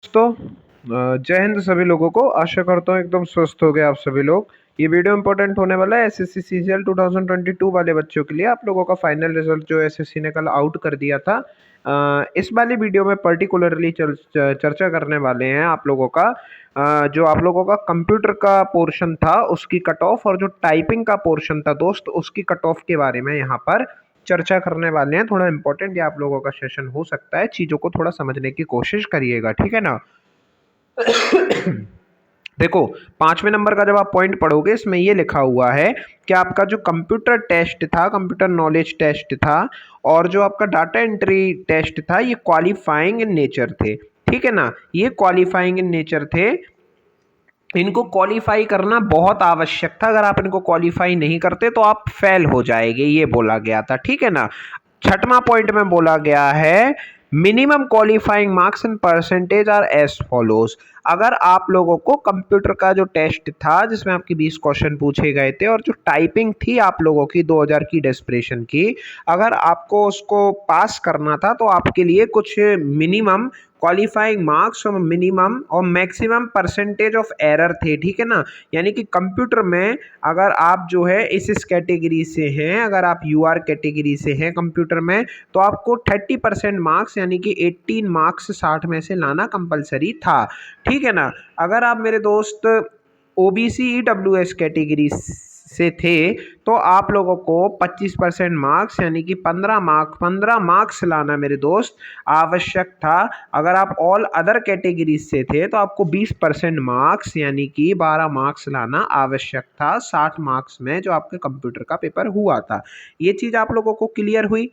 दोस्तों जय हिंद सभी लोगों को। आशा करता हूँ एकदम स्वस्थ हो गए आप सभी लोग। ये वीडियो इंपॉर्टेंट होने वाला है एसएससी सीजीएल 2022 वाले बच्चों के लिए। आप लोगों का फाइनल रिजल्ट जो एसएससी ने कल आउट कर दिया था। इस वाली वीडियो में पर्टिकुलरली चर्चा करने वाले हैं आप लोगों का जो आप लोगों का कंप्यूटर का पोर्शन था उसकी कट ऑफ, और जो टाइपिंग का पोर्शन था दोस्त उसकी कट ऑफ के बारे में यहाँ पर चर्चा करने वाले हैं। थोड़ा इंपॉर्टेंट ये आप लोगों का सेशन हो सकता है, चीज़ों को थोड़ा समझने की कोशिश करिएगा, ठीक है ना। देखो, 5वें नंबर का जब आप पॉइंट पढ़ोगे इसमें ये लिखा हुआ है कि आपका जो कंप्यूटर टेस्ट था, कंप्यूटर नॉलेज टेस्ट था, और जो आपका डाटा एंट्री टेस्ट था, ये क्वालिफाइंग इन नेचर थे, ठीक है ना। ये क्वालिफाइंग इन नेचर थे। इनको क्वालिफाई करना बहुत आवश्यक था। अगर आप इनको क्वालिफाई नहीं करते तो आप फेल हो जाएंगे, ये बोला गया था, ठीक है ना। 6वां पॉइंट में बोला गया है minimum qualifying marks and percentage are as follows. अगर आप लोगों को कंप्यूटर का जो टेस्ट था जिसमें आपके 20 क्वेश्चन पूछे गए थे, और जो टाइपिंग थी आप लोगों की 2000 की डेस्परेशन की, अगर आपको उसको पास करना था तो आपके लिए कुछ मिनिमम क्वालिफाइंग मार्क्स और मिनिमम और मैक्सिमम परसेंटेज ऑफ एरर थे, ठीक है ना। यानी कि कंप्यूटर में अगर आप जो है इस कैटेगरी से हैं, अगर आप यूआर कैटेगरी से हैं कंप्यूटर में, तो आपको 30% मार्क्स यानी कि 18 मार्क्स 60 में से लाना कंपलसरी था, ठीक है ना। अगर आप मेरे दोस्त ओबीसी ईडब्ल्यूएस कैटेगरी से थे तो आप लोगों को 25% मार्क्स यानी कि 15 मार्क्स लाना मेरे दोस्त आवश्यक था। अगर आप ऑल अदर कैटेगरीज से थे तो आपको 20% मार्क्स यानी कि 12 मार्क्स लाना आवश्यक था 60 मार्क्स में जो आपके कंप्यूटर का पेपर हुआ था। ये चीज़ आप लोगों को क्लियर हुई।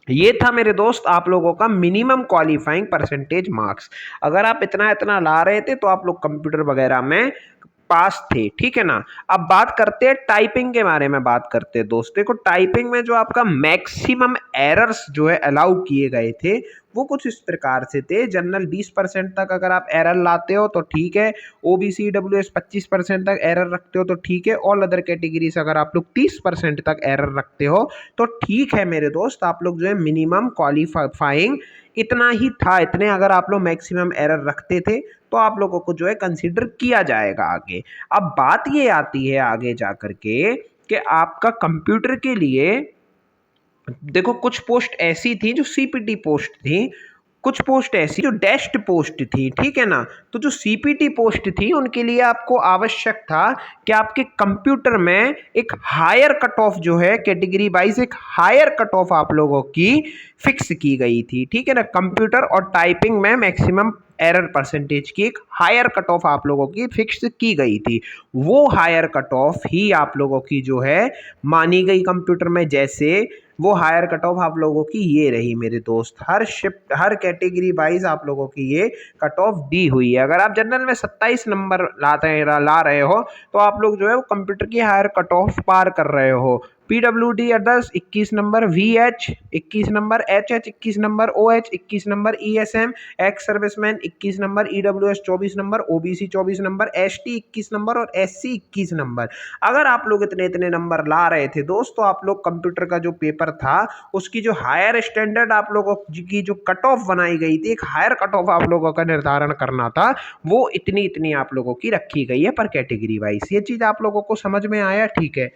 ये था मेरे दोस्त आप लोगों का मिनिमम क्वालिफाइंग परसेंटेज मार्क्स। अगर आप इतना इतना ला रहे थे तो आप लोग कंप्यूटर वगैरह में पास थे, ठीक है ना। अब बात करते हैं टाइपिंग के बारे में, बात करते हैं दोस्त। देखो, टाइपिंग में जो आपका मैक्सिमम एरर्स जो है अलाउ किए गए थे वो कुछ इस प्रकार से थे। जनरल 20% तक अगर आप एरर लाते हो तो ठीक है, ओबीसी डब्ल्यूएस 25% तक एरर रखते हो तो ठीक है, ऑल अदर कैटेगरी से अगर आप लोग 30% तक एरर रखते हो तो ठीक है मेरे दोस्त, आप लोग जो है मिनिमम क्वालिफाइंग इतना ही था। इतने अगर आप लोग मैक्सिमम एरर रखते थे तो आप लोगों को जो है कंसीडर किया जाएगा आगे। अब बात ये आती है आगे जा करके कि आपका कंप्यूटर के लिए देखो कुछ पोस्ट ऐसी थी जो सीपीटी पोस्ट थी, कुछ पोस्ट ऐसी जो डेस्ट पोस्ट थी, ठीक है ना। तो जो सीपीटी पोस्ट थी उनके लिए आपको आवश्यक था कि आपके कंप्यूटर में एक हायर कट ऑफ जो है कैटेगरी वाइज एक हायर कट ऑफ आप लोगों की फिक्स की गई थी, ठीक है ना। कंप्यूटर और टाइपिंग में मैक्सिमम एरर परसेंटेज की एक हायर कट ऑफ आप लोगों की फिक्स की गई थी। वो हायर कट ऑफ ही आप लोगों की जो है मानी गई कंप्यूटर में। जैसे वो हायर कट ऑफ आप लोगों की ये रही मेरे दोस्त, हर शिफ्ट हर कैटेगरी वाइज आप लोगों की ये कट ऑफ दी हुई है। अगर आप जनरल में 27 नंबर ला रहे हो तो आप लोग जो है वो कंप्यूटर की हायर कट ऑफ पार कर रहे हो। PWD others 21 number, VH 21 number, HH 21 number, OH 21 number, ESM ex serviceman 21 number, EWS 24 number, OBC 24 number, ST 21 number और एससी 21 नंबर। अगर आप लोग इतने इतने नंबर ला रहे थे दोस्तों, आप लोग कंप्यूटर का जो पेपर था उसकी जो हायर स्टैंडर्ड आप लोगों की जो कट ऑफ बनाई गई थी, एक हायर कट ऑफ आप लोगों का निर्धारण करना था, वो इतनी इतनी आप लोगों की रखी गई है पर कैटेगरी वाइज। ये चीज आप लोगों को समझ में आया, ठीक है।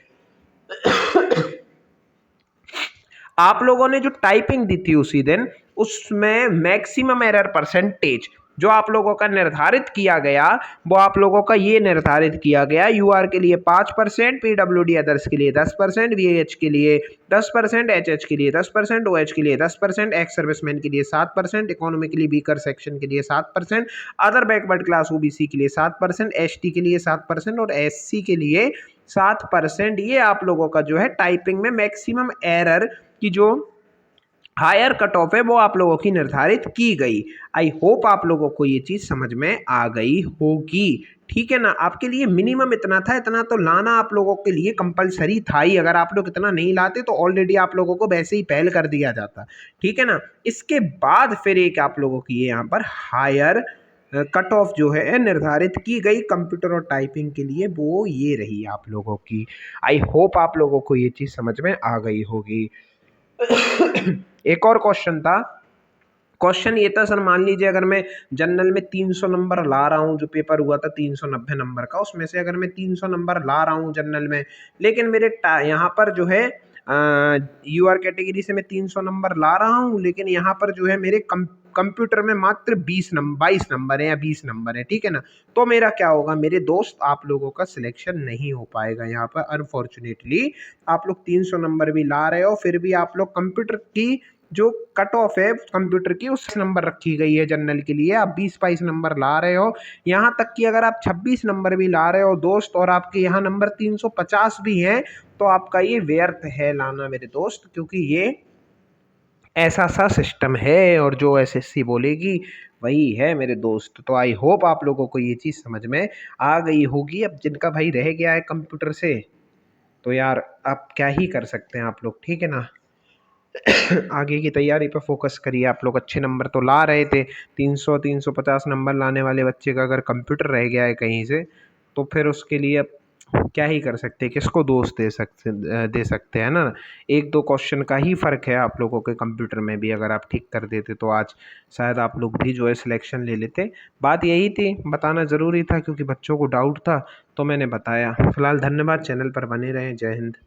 आप लोगों ने जो टाइपिंग दी थी उसी दिन, उसमें मैक्सिमम एरर परसेंटेज जो आप लोगों का निर्धारित किया गया वो आप लोगों का ये निर्धारित किया गया, यूआर के लिए 5%, पीडब्ल्यूडी अदर्स के लिए 10%, वीएच के लिए 10%, एचएच के लिए 10%, ओएच के लिए 10%, एक्स सर्विसमैन के लिए 7%, इकोनॉमिकली वीकर सेक्शन के लिए 7%, अदर बैकवर्ड क्लास ओबीसी के लिए 7%, एसटी के लिए 7% और एससी के लिए 7%। ये आप लोगों का जो है टाइपिंग में मैक्सिमम एरर की जो हायर कट ऑफ है वो आप लोगों की निर्धारित की गई। आई होप आप लोगों को ये चीज समझ में आ गई होगी, ठीक है ना। आपके लिए मिनिमम इतना था, इतना तो लाना आप लोगों के लिए कंपलसरी था ही। अगर आप लोग इतना नहीं लाते तो ऑलरेडी आप लोगों को वैसे ही पहल कर दिया जाता, ठीक है ना। इसके बाद फिर एक आप लोगों की यहाँ पर हायर कट ऑफ जो है निर्धारित की गई कंप्यूटर और टाइपिंग के लिए, वो ये रही आप लोगों की। आई होप आप लोगों को ये चीज़ समझ में आ गई होगी। एक और क्वेश्चन था, क्वेश्चन ये था सर, मान लीजिए अगर मैं जनरल में 300 नंबर ला रहा हूँ, जो पेपर हुआ था 390 नंबर का, उसमें से अगर मैं 300 नंबर ला रहा हूँ जनरल में, लेकिन मेरे यहाँ पर जो है यूआर कैटेगरी से मैं 300 नंबर ला रहा हूँ, लेकिन यहाँ पर जो है मेरे कंप्यूटर में मात्र 22 नंबर है या 20 नंबर है, ठीक है ना। तो मेरा क्या होगा मेरे दोस्त, आप लोगों का सिलेक्शन नहीं हो पाएगा यहाँ पर अनफॉर्चुनेटली। आप लोग 300 नंबर भी ला रहे हो, फिर भी आप लोग कंप्यूटर की जो कट ऑफ है कंप्यूटर की उस नंबर रखी गई है जनरल के लिए, आप 20-22 नंबर ला रहे हो। यहाँ तक कि अगर आप 26 नंबर भी ला रहे हो दोस्त, और आपके यहाँ नंबर 350 भी हैं, तो आपका ये व्यर्थ है लाना मेरे दोस्त, क्योंकि ये ऐसा सा सिस्टम है और जो एसएससी बोलेगी वही है मेरे दोस्त। तो आई होप आप लोगों को ये चीज़ समझ में आ गई होगी। अब जिनका भाई रह गया है कंप्यूटर से, तो यार आप क्या ही कर सकते हैं आप लोग, ठीक है ना। आगे की तैयारी पर फोकस करिए। आप लोग अच्छे नंबर तो ला रहे थे, 300-350 नंबर लाने वाले बच्चे का अगर कंप्यूटर रह गया है कहीं से, तो फिर उसके लिए अब क्या ही कर सकते हैं, किसको दोष दे सकते हैं ना। एक दो क्वेश्चन का ही फ़र्क है आप लोगों के कंप्यूटर में भी, अगर आप ठीक कर देते तो आज शायद आप लोग भी जो है सिलेक्शन ले लेते। बात यही थी, बताना ज़रूरी था क्योंकि बच्चों को डाउट था, तो मैंने बताया। फिलहाल धन्यवाद, चैनल पर बने रहें। जय हिंद।